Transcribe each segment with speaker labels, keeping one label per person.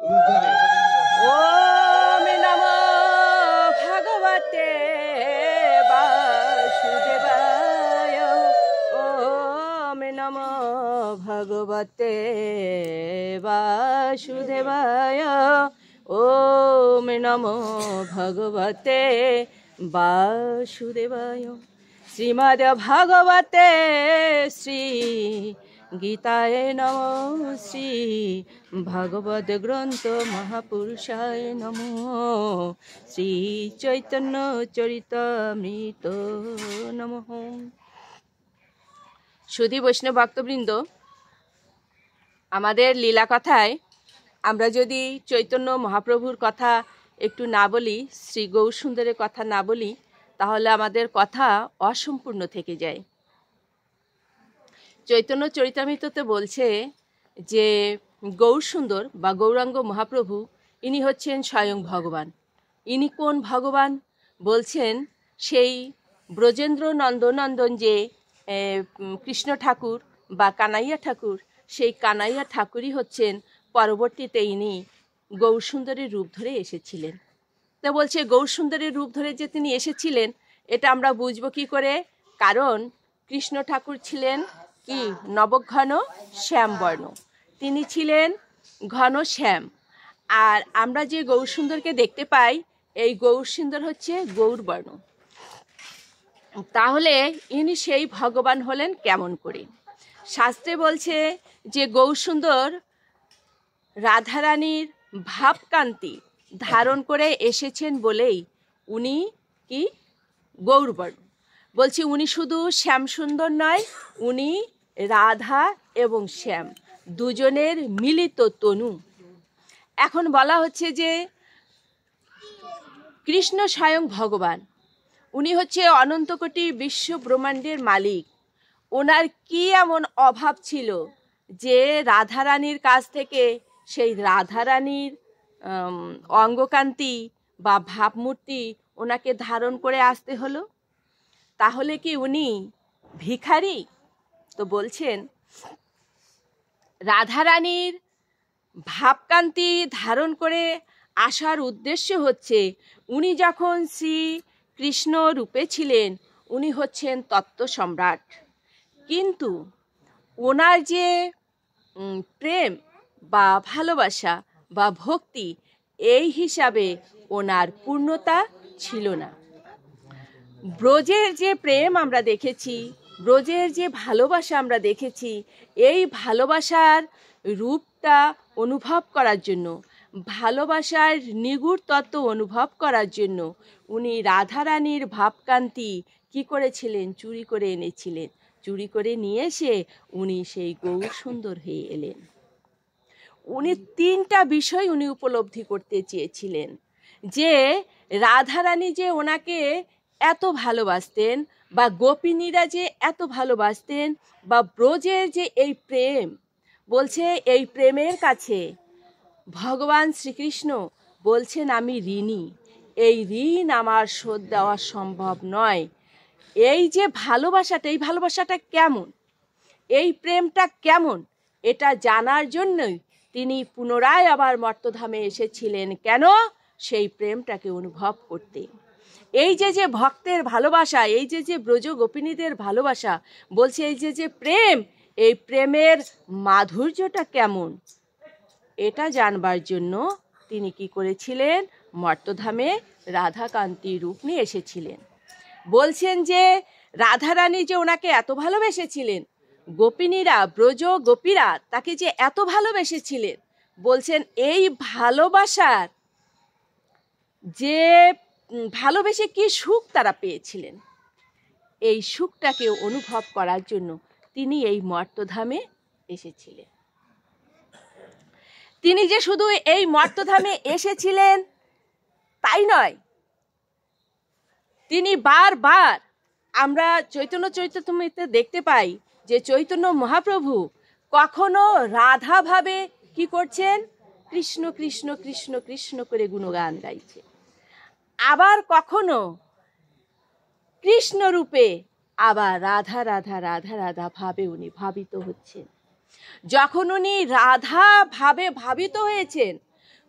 Speaker 1: ওম নমো ভগবতে বাসুদেবায়। ওম নমো ভগবতে বাসুদেবায়। ওম নমো ভগবতে বাসুদেবায়। শ্রীমদ্ ভগবতে শ্রী গীতায় নমঃ। শ্রী ভগবদ গ্রন্থ মহাপুরুষায় নমঃ। শ্রী চৈতন্য চরিতামৃত নমঃ। সুধী বৈষ্ণব ভক্তবৃন্দ, আমাদের লীলা কথায় আমরা যদি চৈতন্য মহাপ্রভুর কথা একটু না বলি, শ্রী গৌরসুন্দরের কথা না বলি, তাহলে আমাদের কথা অসম্পূর্ণ থেকে যায়। চৈতন্য চরিতামৃততে বলছে যে গৌরসুন্দর বা গৌরাঙ্গ মহাপ্রভু ইনি হচ্ছেন স্বয়ং ভগবান। ইনি কোন ভগবান? বলছেন সেই ব্রজেন্দ্র নন্দনন্দন যে কৃষ্ণ ঠাকুর বা কানাইয়া ঠাকুর, সেই কানাইয়া ঠাকুরই হচ্ছেন পরবর্তীতে ইনি গৌরসুন্দরের রূপ ধরে এসেছিলেন। তা বলছে গৌরসুন্দরের রূপ ধরে যে তিনি এসেছিলেন, এটা আমরা বুঝবো কি করে? কারণ কৃষ্ণ ঠাকুর ছিলেন কি নবঘন শ্যামবর্ণ, তিনি ছিলেন ঘন শ্যাম। আর আমরা যে গৌরসুন্দরকে দেখতে পাই, এই গৌরসুন্দর হচ্ছে গৌরবর্ণ। তাহলে ইনি সেই ভগবান হলেন কেমন করে? শাস্ত্রে বলছে যে গৌরসুন্দর রাধারানীর ভাবকান্তি ধারণ করে এসেছেন বলেই উনি কি গৌরবর্ণ। বলছি উনি শুধু শ্যামসুন্দর নয়, উনি রাধা এবং শ্যাম দুজনের মিলিত তনু। এখন বলা হচ্ছে যে কৃষ্ণ স্বয়ং ভগবান, উনি হচ্ছে অনন্ত কোটি বিশ্ব ব্রহ্মাণ্ডের মালিক। ওনার কি এমন অভাব ছিল যে রাধারানীর কাছ থেকে সেই রাধারানীর অঙ্গকান্তি বা ভাবমূর্তি ওনাকে ধারণ করে আসতে হলো? তাহলে কি উনি ভিখারি? তো বলছেন রাধারানীর ভাবকান্তি ধারণ করে আসার উদ্দেশ্য হচ্ছে উনি যখন শ্রী কৃষ্ণ রূপে ছিলেন, উনি হচ্ছেন তত্ত্ব সম্রাট। কিন্তু ওনার যে প্রেম বা ভালোবাসা বা ভক্তি, এই হিসাবে ওনার পূর্ণতা ছিল না। ব্রজের যে প্রেম আমরা দেখেছি, ব্রজের যে ভালোবাসা আমরা দেখেছি, এই ভালোবাসার রূপটা অনুভব করার জন্য, ভালোবাসার নিগুড় তত্ত্ব অনুভব করার জন্য উনি রাধারানীর ভাবকান্তি কি করেছিলেন? চুরি করে এনেছিলেন। চুরি করে নিয়ে এসে উনি সেই গৌরসুন্দর হয়ে এলেন। উনি তিনটা বিষয় উনি উপলব্ধি করতে চেয়েছিলেন, যে রাধারানী যে ওনাকে এত ভালোবাসতেন, বা গোপিনীরা যে এত ভালোবাসতেন, বা ব্রজের যে এই প্রেম, বলছে এই প্রেমের কাছে ভগবান শ্রীকৃষ্ণ বলছেন আমি ঋণী, এই ঋণ আমার শোধ দেওয়া সম্ভব নয়। এই যে ভালোবাসাটা, এই ভালোবাসাটা কেমন, এই প্রেমটা কেমন, এটা জানার জন্যই তিনি পুনরায় আবার মর্তধামে এসেছিলেন। কেন? সেই প্রেমটাকে অনুভব করতে। এই যে ভক্তের ভালোবাসা, এই যে ব্রজ গোপিনীদের ভালোবাসা, বলছে এই যে প্রেম, এই প্রেমের মাধুর্যটা কেমন, এটা জানবার জন্য তিনি কি করেছিলেন? মর্তধামে রাধাকান্তি রূপ নিয়ে এসেছিলেন। বলছেন যে রাধারানী যে ওনাকে এত ভালোবেসেছিলেন, গোপিনীরা, ব্রজ গোপীরা তাকে যে এত ভালোবেসেছিলেন, বলছেন এই ভালোবাসার যে ভালোবেসে কি সুখ তারা পেয়েছিলেন, এই সুখটাকে অনুভব করার জন্য তিনি এই মর্তধামে এসেছিলেন। তিনি যে শুধু এই মর্তধামে এসেছিলেন তাই নয়, তিনি বারবার, আমরা চৈতন্য চরিতামৃতে দেখতে পাই যে চৈতন্য মহাপ্রভু কখনো রাধা ভাবে কি করছেন? কৃষ্ণ কৃষ্ণ কৃষ্ণ কৃষ্ণ করে গুণগান গাইছে। আবার কখনো কৃষ্ণ রূপে, আবার রাধা রাধা রাধা রাধা ভাবে উনি ভাবিত হচ্ছেন। যখন উনি রাধা ভাবে ভাবিত হয়েছেন,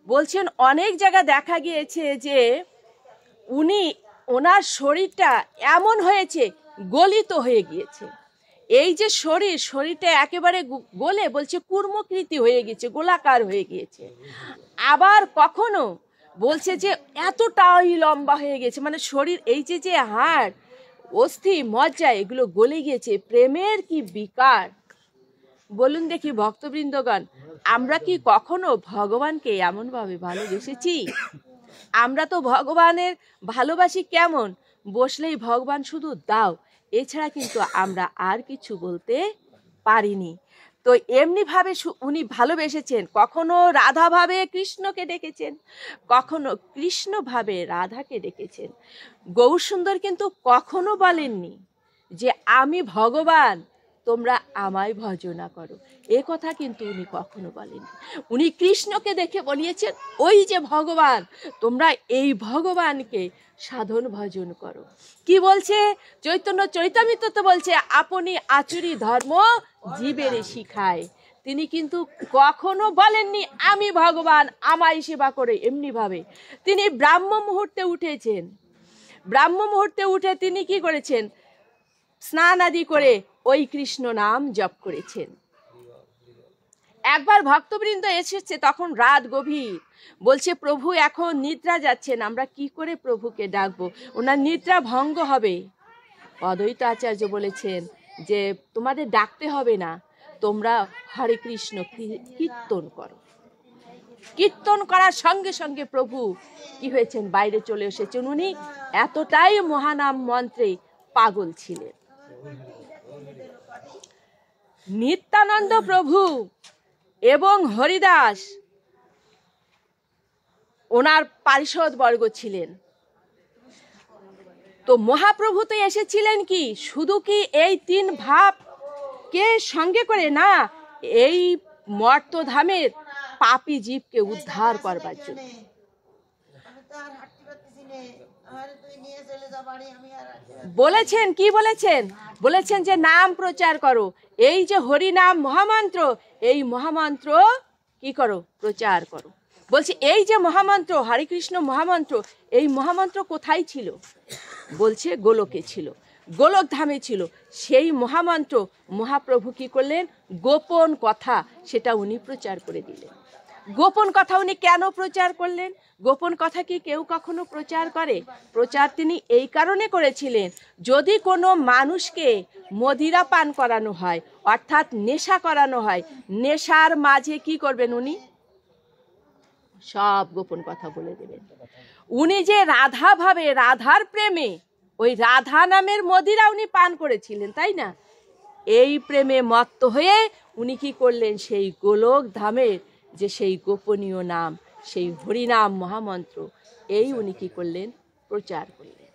Speaker 1: বলছেন অনেক জায়গা দেখা গিয়েছে যে ওনার শরীরটা এমন হয়েছে, গলিত হয়ে গিয়েছে। এই যে শরীরটা একেবারে গলে বলছে কুর্মকৃতি হয়ে গেছে, গোলাকার হয়ে গিয়েছে। আবার কখনো বলছে যে এতটাই লম্বা হয়ে গেছে, মানে শরীর এই যে হাড় অস্থি মজ্জা এগুলো গলে গিয়েছে। প্রেমের কি বিকার! বলুন দেখি ভক্তবৃন্দগণ, আমরা কি কখনো ভগবানকে এমনভাবে ভালোবেসেছি? আমরা তো ভগবানের ভালোবাসি কেমন, বসলেই ভগবান শুধু দাও, এছাড়া কিন্তু আমরা আর কিছু বলতে পারিনি। তো এমনিভাবে উনি ভালোবেসেছেন। কখনো রাধা ভাবে কৃষ্ণকে ডেকেছেন, কখনো কৃষ্ণ ভাবে রাধাকে ডেকেছেন। গৌরসুন্দর কিন্তু কখনো বলেননি যে আমি ভগবান, তোমরা আমায় ভজনা করো, এ কথা কিন্তু উনি কখনো বলেননি। উনি কৃষ্ণকে দেখে বলিয়েছেন ওই যে ভগবান, তোমরা এই ভগবানকে সাধন ভজন করো। কি বলছে চৈতন্য চৈতামৃততে বলছে আপনি আচুরি ধর্ম জীবেরে শিখায়। তিনি কিন্তু কখনো বলেননি আমি ভগবান, আমায় সেবা করে। এমনি ভাবে তিনি ব্রাহ্ম মুহূর্তে উঠেছেন। ব্রাহ্ম মুহূর্তে উঠে তিনি কি করেছেন? স্নান আদি করে ওই কৃষ্ণ নাম জপ করেছেন। একবার ভক্তবৃন্দ এসেছে, তখন রাত গভীর, বলছে প্রভু এখন নিদ্রা যাচ্ছেন, আমরা কি করে প্রভুকে ডাকবো, ওনার নিদ্রা ভঙ্গ হবে। অদ্বৈত আচার্য বলেছেন যে তোমাদের ডাকতে হবে না, তোমরা হরে কৃষ্ণ কীর্তন করো। কীর্তন করার সঙ্গে সঙ্গে প্রভু কি হয়েছেন? বাইরে চলে এসেছেন। উনি এতটাই মহানাম মন্ত্রে পাগল ছিলেন। নিত্যানন্দ প্রভু এবং হরিদাস ওনার পারিষদ বর্গ ছিলেন। তো মহাপ্রভু তো এসেছিলেন কি শুধু কি এই তিন ভাবকে সঙ্গে করে? না, এই মর্তধামের পাপী জীবকে উদ্ধার করবার জন্য। বলেছেন কি বলেছেন? বলেছেন যে নাম প্রচার করো, এই যে হরি নাম মহামন্ত্র, এই মহামন্ত্র কি করো? প্রচার করো। বলছে এই যে মহামন্ত্র হরে কৃষ্ণ মহামন্ত্র, এই মহামন্ত্র কোথায় ছিল? বলছে গোলকে ছিল, গোলক ধামে ছিল। সেই মহামন্ত্র মহাপ্রভু কি করলেন? গোপন কথা সেটা উনি প্রচার করে দিলেন। গোপন কথা উনি কেন প্রচার করলেন? গোপন কথা কি কেউ কখনো প্রচার করে? প্রচার তিনি এই কারণে করেছিলেন, যদি কোনো মানুষকে মদিরা পান করানো হয়, অর্থাৎ নেশা করানো হয়, নেশার মাঝে কি করবেন? উনি সব গোপন কথা বলে দেবেন। উনি যে রাধা ভাবে, রাধার প্রেমে, ওই রাধা নামের মদিরা উনি পান করেছিলেন, তাই না? এই প্রেমে মত্ত হয়ে উনি কি করলেন? সেই গোলক ধামের যে সেই গোপনীয় নাম, সেই হরিনাম মহামন্ত্র, এই উনি কি করলেন? প্রচার করলেন।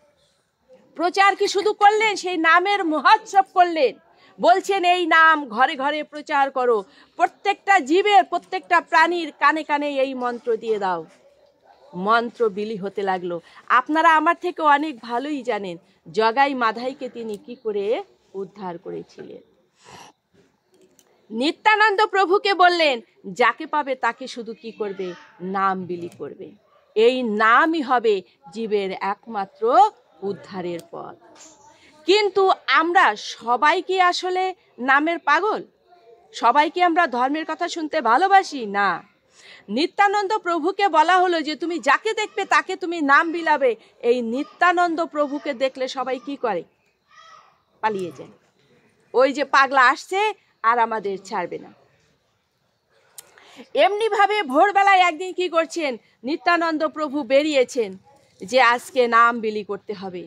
Speaker 1: প্রচার কি শুধু করলেন? সেই নামের মহোৎসব করলেন। বলছেন এই নাম ঘরে ঘরে প্রচার করো, প্রত্যেকটা জীবের, প্রত্যেকটা প্রাণীর কানে কানে এই মন্ত্র দিয়ে দাও। মন্ত্র বিলি হতে লাগলো। আপনারা আমার থেকে অনেক ভালোই জানেন জগাই মাধাইকে তিনি কি করে উদ্ধার করেছিলেন। নিত্যানন্দ প্রভুকে বললেন যাকে পাবে তাকে শুধু কি করবে? নাম বিলি করবে। এই নামই হবে জীবের একমাত্র উদ্ধারের পথ। কিন্তু আমরা সবাই কি আসলে নামের পাগল? সবাই কি আমরা ধর্মের কথা শুনতে ভালোবাসি? না। নিত্যানন্দ প্রভুকে বলা হলো যে তুমি যাকে দেখবে তাকে তুমি নাম বিলাবে। এই নিত্যানন্দ প্রভুকে দেখলে সবাই কি করে? পালিয়ে যায়। ওই যে পাগলা আসছে আর আমাদের ছাড়বে না। এমনি ভাবে ভোরবেলায় একদিন কি করছেন? নিত্যানন্দ প্রভু বেরিয়েছেন যে আজকে নাম বিলি করতে হবে।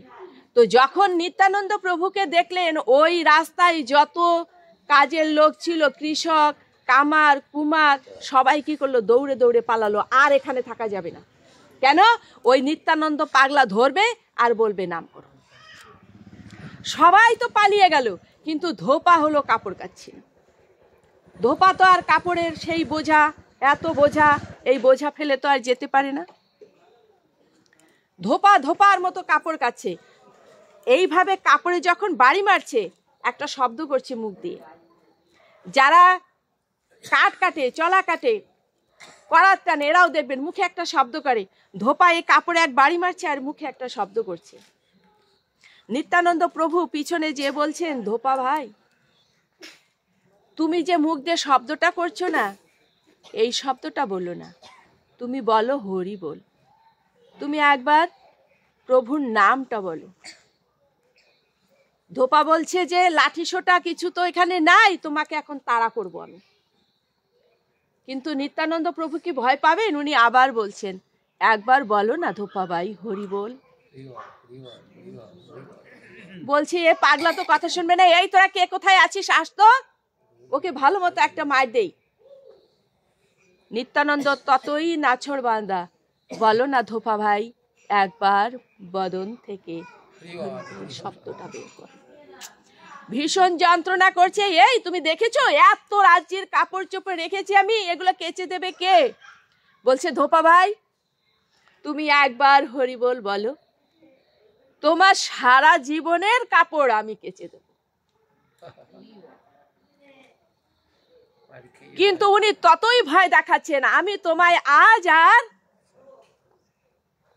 Speaker 1: তো যখন নিত্যানন্দ প্রভুকে দেখলেন, ওই রাস্তায় যত কাজের লোক ছিল, কৃষক, কামার, কুমার, সবাই কি করলো? দৌড়ে দৌড়ে পালালো। আর এখানে থাকা যাবে না। কেন? ওই নিত্যানন্দ পাগলা ধরবে আর বলবে নাম করো। সবাই তো পালিয়ে গেল, কিন্তু ধোপা হলো কাপড় কাচ্ছিল। ধোপা তো আর কাপড়ের সেই বোঝা, এত বোঝা, এই বোঝা ফেলে তো আর যেতে পারে না। ধোপা ধোপার মতো কাপড় কাচ্ছে। এইভাবে কাপড়ে যখন বাড়ি মারছে, একটা শব্দ করছে মুখ দিয়ে। যারা কাঠ কাটে, চলা কাটে, করার টান, এরাও দেখবেন মুখে একটা শব্দ করে, ধোপা এই কাপড়ে এক বাড়ি মারছে আর মুখে একটা শব্দ করছে। নিত্যানন্দ প্রভু পিছনে যে বলছেন, ধোপা ভাই, তুমি যে মুখ দিয়ে শব্দটা করছো না, এই শব্দটা বললো না, তুমি বলো হরি বল। তুমি একবার প্রভুর নামটা বলো। ধোপা বলছে যে লাঠি সোটা কিছু তো এখানে নাই, তোমাকে এখন তাড়া করবো আমি। কিন্তু নিত্যানন্দ প্রভু কি ভয় পাবেন? উনি আবার বলছেন, একবার বলো না ধোপা ভাই হরি বল। বলছি এ পাগলা তো কথা শুনবে না, এই তোরা কে কোথায় আছিস, আস তো, ওকে ভালো মতো একটা মার দেই। নিত্যানন্দ ততই নাছর বান্দা, বলো না ধোপা ভাই, একবার বদন থেকে শব্দটা বের কর। ভীষণ যন্ত্রণা করছে। এই তুমি দেখেছো এত রাজ্যের কাপড় চোপড় রেখেছি আমি, এগুলো কেচে দেবে কে? বলছে ধোপা ভাই, তুমি একবার হরি বল বলো, তোমার সারা জীবনের কাপড় আমি কেচে দেব। কিন্তু উনি ততই ভয় দেখাচ্ছেন, আমি তোমায় আজ আর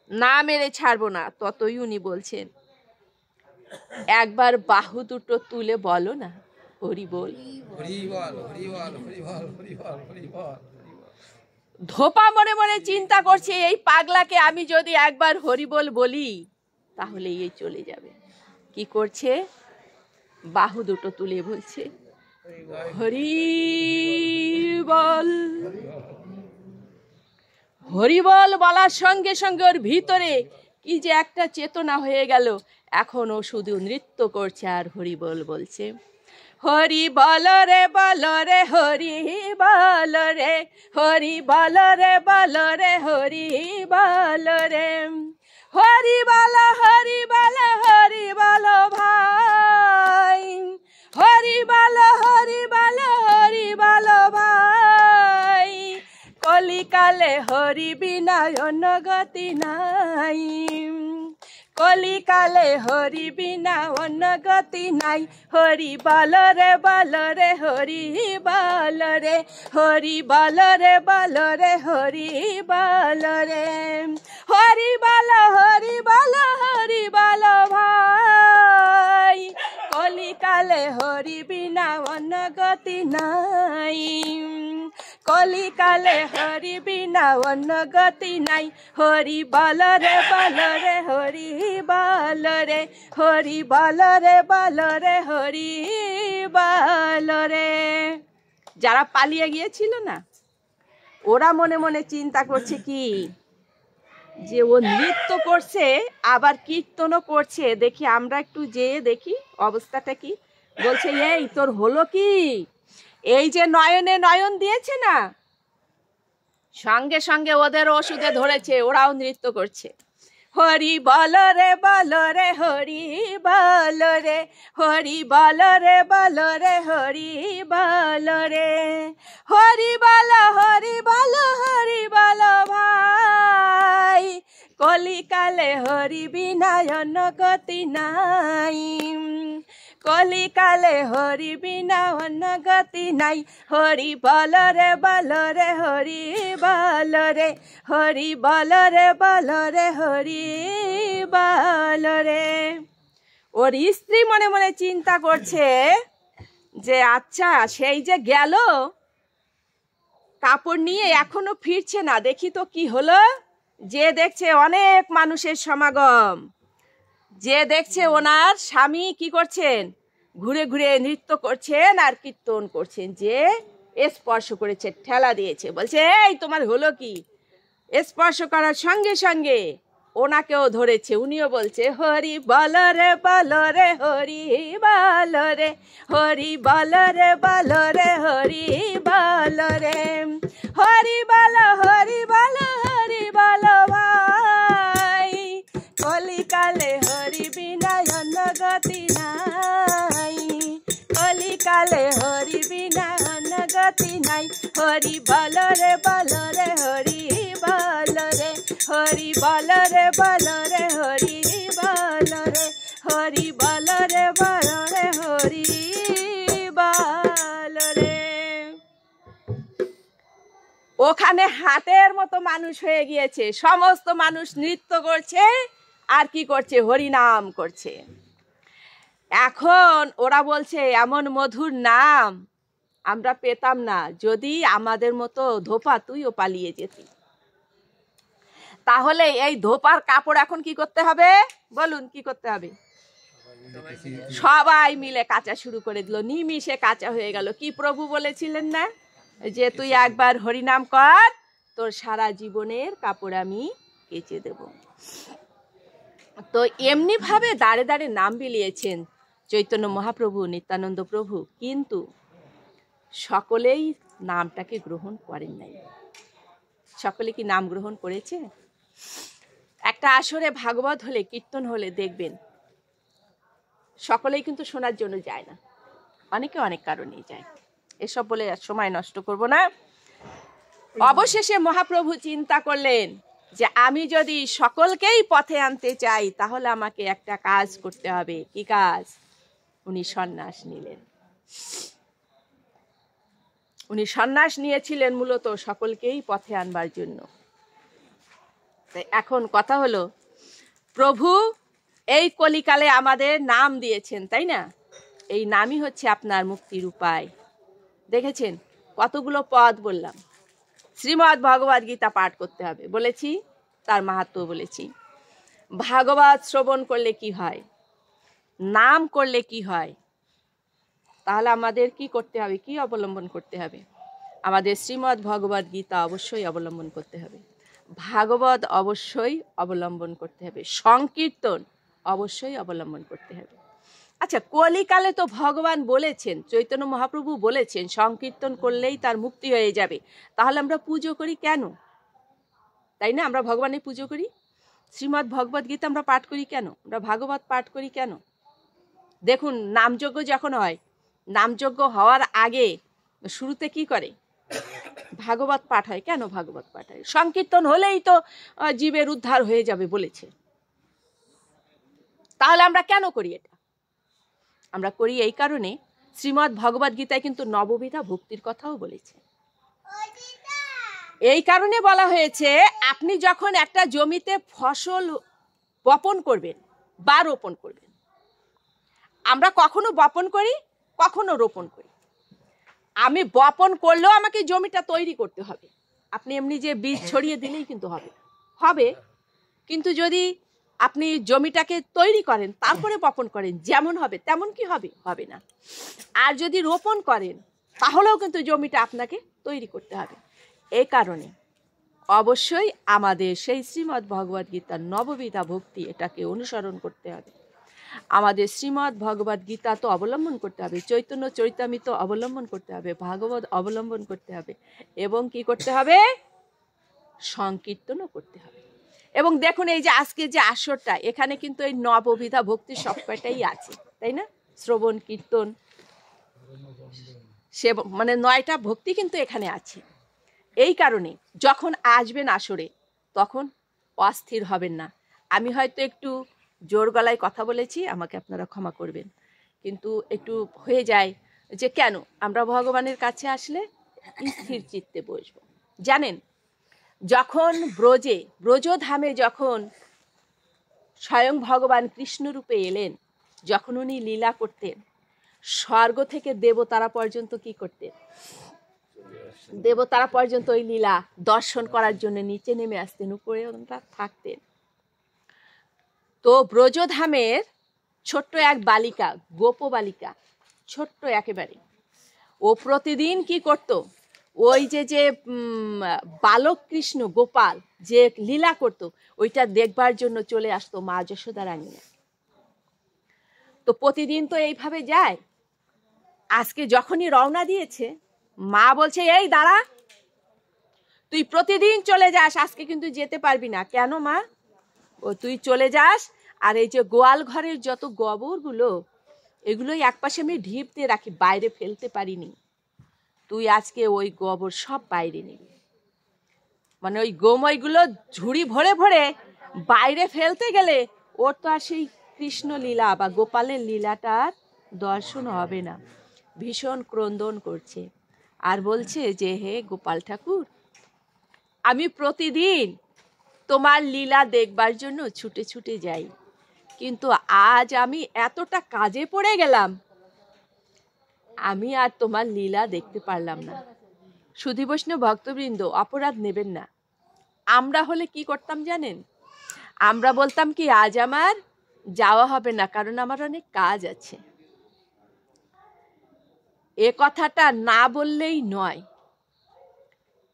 Speaker 1: না মেরে ছাড়বো না। ততই উনি বলছেন, একবার বাহু দুটো তুলে বলো না হরি বল। ধোপা মনে মনে চিন্তা করছে, এই পাগলাকে আমি যদি একবার হরি বল বলি তাহলে এই চলে যাবে। কি করছে? বাহু দুটো তুলে বলছে হরি বল। হরি বল বলার সঙ্গে সঙ্গে ওর ভিতরে কি যে একটা চেতনা হয়ে গেল, এখন ও শুধু নৃত্য করছে আর হরি বল বলছে। হরি বল রে বল রে হরি বল রে, হরি বল রে বল রে হরি বল রে, হরি বল হরি বল হরি বল ভাই, হরি বল হরি বল হরি বল ভাই, কলিকালে হরি বিনা অন্য গতি নাই, কলিকালে হরি বিনা অন্য গতি নাই। হরি বল রে বল রে হরি বল রে, হরি বল রে বল রে হরি বল রে, হরি বল হরি বল হরি বল ভাই, কলিকালে হরি বিনা অন্য গতি নাই, কলিকালে হরি বিনা অন্য গতি নাই। হরি বল রে বল রে হরি বল রে, হরি বল রে বল রে হরি বল রে। যারা পালিয়ে গিয়েছিল না, ওরা মনে মনে চিন্তা করছে কি, যে ও নৃত্য করছে আবার কীর্তনও করছে, দেখি আমরা একটু যেয়ে দেখি অবস্থাটা কি। বলছে এই তোর হলো কি? এই যে নয়নে নয়ন দিয়েছে না, সঙ্গে সঙ্গে ওদের ওষুধে ধরেছে, ওরাও নৃত্য করছে। হরি বল রে বল রে হরি বল রে, হরি বল রে বল রে হরি বল রে, হরি বল হরি বল হরি বল ভাই, কলিকালে হরি বিনা অন্য গতি নাই, কলিকালে হরি বিনা অন্য গতি নাই। হরি বল রে বল রে হরি বল রে, হরি বল রে বল রে হরি বল রে। ওর স্ত্রী মনে মনে চিন্তা করছে যে আচ্ছা সেই যে গেল কাপড় নিয়ে, এখনো ফিরছে না, দেখি তো কি হলো। যে দেখছে অনেক মানুষের সমাগম, যে দেখছে ওনার স্বামী কি করছেন, ঘুরে ঘুরে নৃত্য করছেন আর কীর্তন করছেন, যে স্পর্শ করেছে, ঠেলা দিয়েছে। বলছে এই তোমার হলো কি? স্পর্শ করার সঙ্গে সঙ্গে ওনাকেও ধরেছে, উনিও বলছে হরি বল রে বল রে হরি বল রে, হরি বল রে বল রে হরি বল রে, হরি বল হরি বল হরি বল ভাই, কলিকালে হরি বিনা অন্য গতি নাই, কলিকালে হরি বিনা অন্য গতি নাই। হরি বল রে বল রে হরি বল রে, হরি বল রে বল রে হরি বল রে, হরি বল রে বল রে হরি বল রে। ওখানে হাটের মতো মানুষ হয়ে গিয়েছে, সমস্ত মানুষ নৃত্য করছে আর কি করছে, হরিনাম করছে। এখন ওরা বলছে এমন মধুর নাম আমরা পেতাম না যদি আমাদের মতো ধোপা তুইও পালিয়ে যেতি। তাহলে এই ধোপার কাপড় এখন কি করতে হবে বলুন, কি করতে হবে? সবাই মিলে কাচা শুরু করে দিল, নিমিষে কাচা হয়ে গেল। কি প্রভু বলেছিলেন না যে তুই একবার হরিনাম কর, তোর সারা জীবনের কাপড় আমি কেচে দেব। তো এমনি ভাবে দাঁড়ে দাঁড়ে নাম বিলিয়েছেন চৈতন্য মহাপ্রভু, নিত্যানন্দ প্রভু, কিন্তু সকলেই নামটাকে গ্রহণ করেন নাই। সকলে কি নাম গ্রহণ করেছে? একটা আসরে ভাগবত হলে, কীর্তন হলে দেখবেন সকলেই কিন্তু শোনার জন্য যায় না, অনেকে অনেক কারণেই যায়। এসব বলে সময় নষ্ট করব না। অবশেষে মহাপ্রভু চিন্তা করলেন যে আমি যদি সকলকেই পথে আনতে চাই তাহলে আমাকে একটা কাজ করতে হবে। কি কাজ? উনি সন্ন্যাস নিলেন। উনি সন্ন্যাস নিয়েছিলেন মূলত সকলকেই পথে আনবার জন্য। এখন কথা হলো, প্রভু এই কলিকালে আমাদের নাম দিয়েছেন, তাই না? এই নামই হচ্ছে আপনার মুক্তির উপায়। দেখেছেন কতগুলো পদ বললাম। শ্রীমদ্ ভগবদ গীতা পাঠ করতে হবে বলেছি, তার মাহাত্ম্য বলেছি। ভাগবত শ্রবণ করলে কি হয়, নাম করলে কি হয়, তাহলে আমাদের কি করতে হবে, কি অবলম্বন করতে হবে? আমাদের শ্রীমদ্ ভগবদ গীতা অবশ্যই অবলম্বন করতে হবে, ভাগবত অবশ্যই অবলম্বন করতে হবে, সংকীর্তন অবশ্যই অবলম্বন করতে হবে। আচ্ছা, কলিকালে তো ভগবান বলেছেন, চৈতন্য মহাপ্রভু বলেছেন সংকীর্তন করলেই তার মুক্তি হয়ে যাবে। তাহলে আমরা পুজো করি কেন? তাই না? আমরা ভগবানের পুজো করি, শ্রীমদ্ ভগবদ গীতা আমরা পাঠ করি কেন, আমরা ভাগবত পাঠ করি কেন? দেখুন, নামযজ্ঞ যখন হয়, নামযজ্ঞ হওয়ার আগে শুরুতে কি করে? ভাগবত পাঠ হয়। কেন ভাগবত পাঠ হয়? সংকীর্তন হলেই তো জীবের উদ্ধার হয়ে যাবে বলেছে। তাহলে আমরা কেন করি এটা? আমরা করি এই কারণে, শ্রীমদ্ ভগবদ গীতায় কিন্তু নববিধা ভক্তির কথাও বলেছে। এই কারণে বলা হয়েছে, আপনি যখন একটা জমিতে ফসল বপন করবেন বা রোপণ করবেন, আমরা কখনো বপন করি, কখনো রোপণ করি। আমি বপন করলেও আমাকে জমিটা তৈরি করতে হবে। আপনি এমনি যে বীজ ছড়িয়ে দিলেই কিন্তু হবে, কিন্তু যদি আপনি জমিটাকে তৈরি করেন তারপরে বপন করেন, যেমন হবে তেমন কি হবে না। আর যদি রোপণ করেন তাহলেও কিন্তু জমিটা আপনাকে তৈরি করতে হবে। এই কারণে অবশ্যই আমাদের সেই শ্রীমদ্ ভগবদ গীতার নববিধা ভক্তি, এটাকে অনুসরণ করতে হবে। আমাদের শ্রীমদ্ ভগবদ গীতা তো অবলম্বন করতে হবে, চৈতন্য চরিতামৃত অবলম্বন করতে হবে, ভাগবত অবলম্বন করতে হবে, এবং কি করতে হবে? সংকীর্তনও করতে হবে। এবং দেখুন, এই যে আজকে যে আসরটা, এখানে কিন্তু এই নববিধা ভক্তি সবকটাই আছে, তাই না? শ্রবণ, কীর্তন, সে মানে 9টা ভক্তি কিন্তু এখানে আছে। এই কারণে যখন আসবেন আসরে তখন অস্থির হবেন না। আমি হয়তো একটু জোর গলায় কথা বলেছি, আমাকে আপনারা ক্ষমা করবেন, কিন্তু একটু হয়ে যায় যে কেন আমরা ভগবানের কাছে আসলে স্থির চিত্তে বসবো। জানেন, যখন ব্রজধামে যখন স্বয়ং ভগবান কৃষ্ণরূপে এলেন, যখন উনি লীলা করতেন, স্বর্গ থেকে দেবতারা পর্যন্ত কি করতেন? দেবতারা পর্যন্ত ওই লীলা দর্শন করার জন্য নিচে নেমে আসতেন, উপরে ওনারা থাকতেন। তো ব্রজধামের ছোট্ট এক বালিকা, গোপ বালিকা, ছোট্ট একেবারে, ও প্রতিদিন কি করত? ওই যে বালক কৃষ্ণ গোপাল যে লীলা করত, ওইটা দেখবার জন্য চলে আসতো মা যশোদার আঙিনায়। তো প্রতিদিন তো এইভাবে যায়। আজকে যখনই রওনা দিয়েছে, মা বলছে, এই দাঁড়া, তুই প্রতিদিন চলে যাস, আজকে কিন্তু যেতে পারবি না। কেন মা? ও তুই চলে যাস, আর এই যে গোয়াল ঘরের যত গোবরগুলো, এগুলোই একপাশে আমি ঢিপ দিয়ে রাখি, বাইরে ফেলতে পারিনি। তুই আজকে ওই গোবর সব বাইরে নিবি। মানে ওই গোময়গুলো ঝুড়ি ভরে ভরে বাইরে ফেলতে গেলে ওর তো আর সেই কৃষ্ণ লীলা বা গোপালের লীলাটার দর্শন হবে না। ভীষণ ক্রন্দন করছে আর বলছে যে, হে গোপাল ঠাকুর, আমি প্রতিদিন তোমার লীলা দেখবার জন্য ছুটে ছুটে যাই, কিন্তু আজ আমি এতটা কাজে পড়ে গেলাম, আমি আর তোমার লীলা দেখতে পারলাম না। সুধী বৈষ্ণব ভক্তবৃন্দ, অপরাধ নেবেন না। আমরা হলে কি করতাম জানেন? আমরা বলতাম কি, আজ আমার যাওয়া হবে না, কারণ আমার অনেক কাজ আছে। এ কথাটা না বললেই নয়।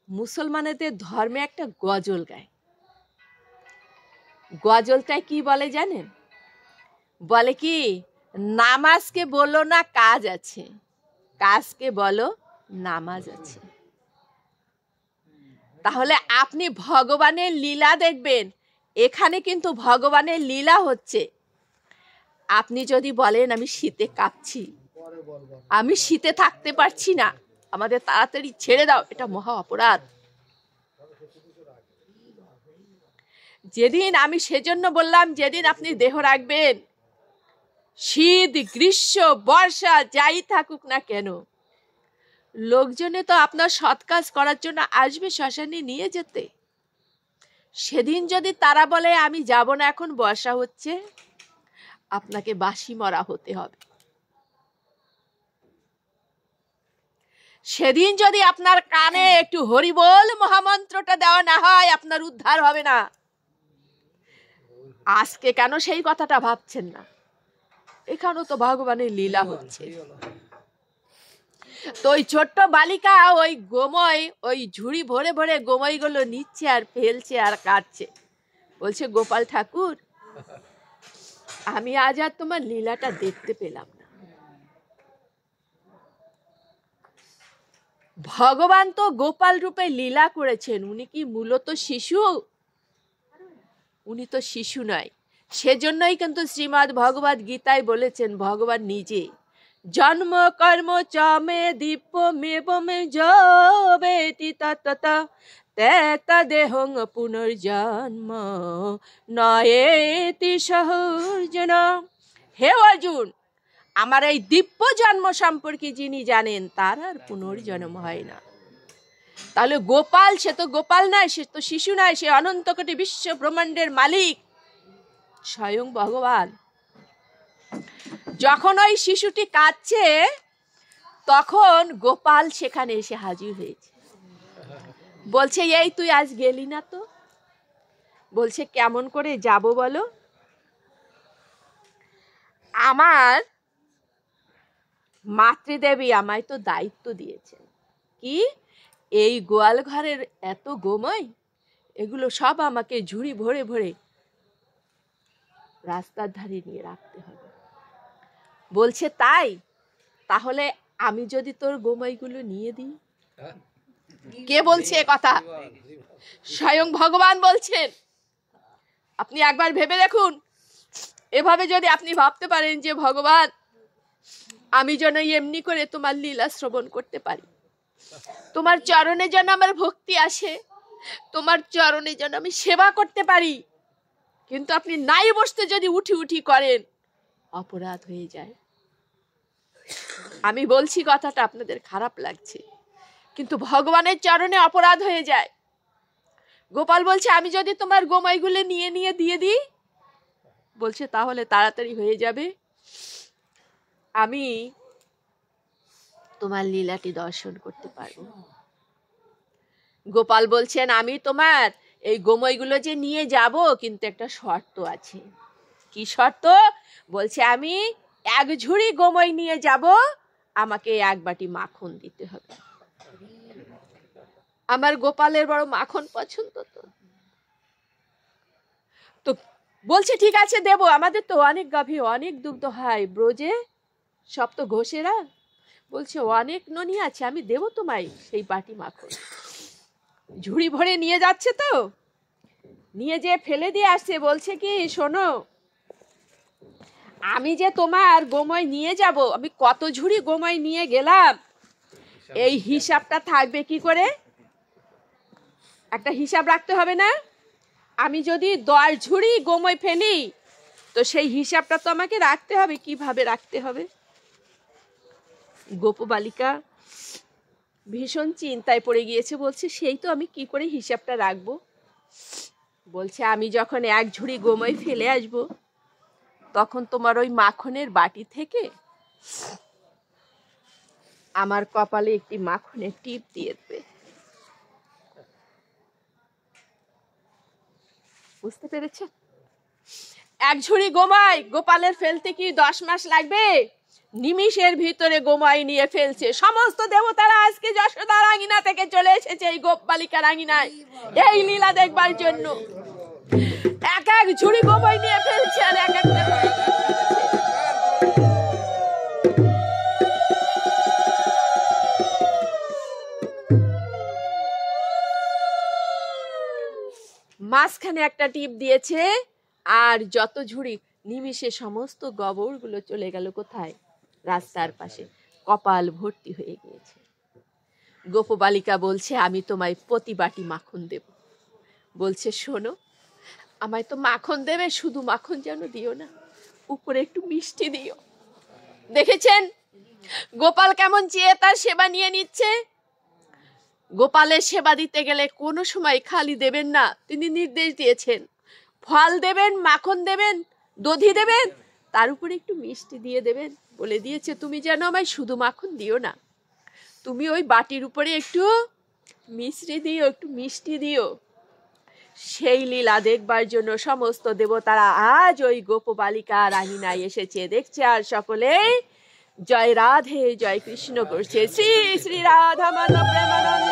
Speaker 1: মুসলমানদের ধর্মে একটা গজল গায়। গজলটায় কি বলে জানেন? বলে কি, নামাজকে বলো না কাজ আছে, কাজকে বলো নামাজ আছে। তাহলে আপনি ভগবানের লীলা দেখবেন, এখানে কিন্তু ভগবানের লীলা হচ্ছে। আপনি যদি বলেন আমি শীতে কাঁপছি, আমি শীতে থাকতে পারছি না, আমাদের তাড়াতাড়ি ছেড়ে দাও, এটা মহা অপরাধ। যেদিন আমি সেজন্য বললাম, যেদিন আপনি দেহ রাখবেন, শীত গ্রীষ্ম বর্ষা যাই থাকুক না কেন, লোকজনে তো আপনার সৎ কাজ করার জন্য আসবে শ্মশানে নিয়ে যেতে। সেদিন যদি তারা বলে আমি যাব না, এখন বর্ষা হচ্ছে, আপনাকে বাসি মরা হতে হবে। সেদিন যদি আপনার কানে একটু হরিবোল মহামন্ত্রটা দেওয়া না হয়, আপনার উদ্ধার হবে না। আজকে কেন সেই কথাটা ভাবছেন না? এখানেও তো ভগবানের লীলা হচ্ছে। তো ওই ছোট্ট বালিকা ওই গোময়, ওই ঝুড়ি ভরে ভরে গোময়গুলো নিচ্ছে আর ফেলছে আর কাটছে। বলছে, গোপাল ঠাকুর, আমি আজ আর তোমার লীলাটা দেখতে পেলাম না। ভগবান তো গোপাল রূপে লীলা করেছেন। উনি কি মূলত শিশু? উনি তো শিশু নয়। সেজন্যই কিন্তু শ্রীমদ্ ভগবদ গীতায় বলেছেন ভগবান নিজে, জন্ম কর্ম চ মে দীপ্য মেব মে যবেতি ততত তদেহং পুনর্জন্ম নয়েতি সহর্জুন। হে অর্জুন, আমার এই দিব্য জন্ম সম্পর্কে যিনি জানেন, তার আর পুনর্জন্ম হয় না। তাহলে গোপাল, সে তো গোপাল নয়, সে তো শিশু নয়, সে অনন্ত কোটি বিশ্ব ব্রহ্মাণ্ডের মালিক স্বয়ং ভগবান। যখন ওই শিশুটি কাঁদছে, তখন গোপাল সেখানে এসে হাজির হয়েছে। বলছে, এই তুই আজ গেলি না তো? বলছে, কেমন করে যাব বলো? আমার মাতৃদেবী আমায় তো দায়িত্ব দিয়েছেন কি, এই গোয়াল ঘরের এত গোময়, এগুলো সব আমাকে ঝুড়ি ভরে ভরে রাস্তার ধারে নিয়ে রাখতে হবে। বলছে, তাই? তাহলে আমি যদি তোর গোময়গুলো নিয়ে দিই? কে বলছে এ কথা? স্বয়ং ভগবান বলছেন। আপনি একবার ভেবে দেখুন, এভাবে যদি আপনি ভাবতে পারেন যে ভগবান, আমি যেন এমনি করে তোমার লীলা শ্রবণ করতে পারি, তোমার চরণে যেন আমার ভক্তি আসে, তোমার চরণে যেন আমি সেবা করতে পারি, কিন্তু আপনি নাই বসতে যদি উঠি উঠি করেন, অপরাধ হয়ে যায়। আমি বলছি কথাটা আপনাদের খারাপ লাগছে, কিন্তু ভগবানের চরণে অপরাধ হয়ে যায়। গোপাল বলছে, আমি যদি তোমার গোমাইগুলো নিয়ে নিয়ে দিয়ে দিই? বলছে, তাহলে তাড়াতাড়ি হয়ে যাবে, আমি তোমার লীলাটি দর্শন করতে পারবো। গোপাল বলছেন, আমি তোমার এই গোময়গুলো যে নিয়ে যাব, কিন্তু একটা শর্ত আছে। কি শর্ত? বলছে, আমি এক ঝুড়ি গোময় নিয়ে যাব, আমাকে এক বাটি মাখন দিতে হবে। আমার গোপালের বড় মাখন পছন্দ। তো বলছে, ঠিক আছে দেব, আমাদের তো অনেক গাভী, অনেক দুগ্ধ হয় ব্রজে, সব তো ঘোষেরা। বলছে, অনেক ননি আছে, আমি দেব তোমায় সেই বাটি মাখন। ঝুড়ি ভরে নিয়ে যাচ্ছে, তো নিয়ে যে ফেলে দিয়ে আসছে। বলছে কি, শোনো, আমি যে তোমার গোময় নিয়ে যাব, আমি কত ঝুড়ি গোময় নিয়ে গেলাম, এই হিসাবটা থাকবে কি করে? একটা হিসাব রাখতে হবে না? আমি যদি 10 ঝুড়ি গোময় ফেলি, তো সেই হিসাবটা তো আমাকে রাখতে হবে। কিভাবে রাখতে হবে? গোপবালিকা ভীষণ চিন্তায় পড়ে গিয়েছে, বলছে সেই তো আমি কি করে হিসাবটা রাখবো। বলছে আমি যখন এক ঝুড়ি গোময় ফেলে আসবো, তখন তোমার ওই মাখনের বাটি থেকে আমার কপালে একটি মাখনের টিপ দিয়ে দেবে। বুঝতে পেরেছে? এক ঝুড়ি গোমাই গোপালের ফেলতে কি 10 মাস লাগবে? নিমিষের ভিতরে গোমাই নিয়ে ফেলছে। সমস্ত দেবতারা আজকে যশোদার আঙিনা থেকে চলে এসেছে এই গোপ বালিকার আঙিনায় এই লীলা দেখবার জন্য। এক এক ঝুড়ি গোমাই নিয়ে ফেলছে আর এক এক মাঝখানে একটা টিপ দিয়েছে, আর যত ঝুড়ি নিমিষে সমস্ত গোবরগুলো চলে গেল কোথায়? রাস্তার পাশে। কপাল ভর্তি হয়ে গিয়েছে। গোপবালিকা বলছে আমি তোমায় প্রতি বাটি মাখন দেব। বলছে শোনো, আমায় তো মাখন দেবে, শুধু মাখন যেন দিও না, উপরে একটু মিষ্টি দিও। দেখেছেন গোপাল কেমন চেয়ে তার সেবা নিয়ে নিচ্ছে। গোপালের সেবা দিতে গেলে কোনো সময় খালি দেবেন না, তিনি নির্দেশ দিয়েছেন ফল দেবেন, মাখন দেবেন, দধি দেবেন, তার উপরে একটু মিষ্টি দিয়ে দেবেন। বলে দিয়েছে তুমি যেন আমায় শুধু মাখন দিও না, তুমি ওই বাটির উপরে একটু মিষ্টি দিও, একটু মিষ্টি দিও। সেই লীলা দেখবার জন্য সমস্ত দেবতারা আজ ওই গোপবালিকার আঙিনায় এসেছে। দেখছে আর সকলেই জয় রাধে জয় কৃষ্ণ করছে। শ্রী শ্রী রাধা মাধব প্রেমানন্দ।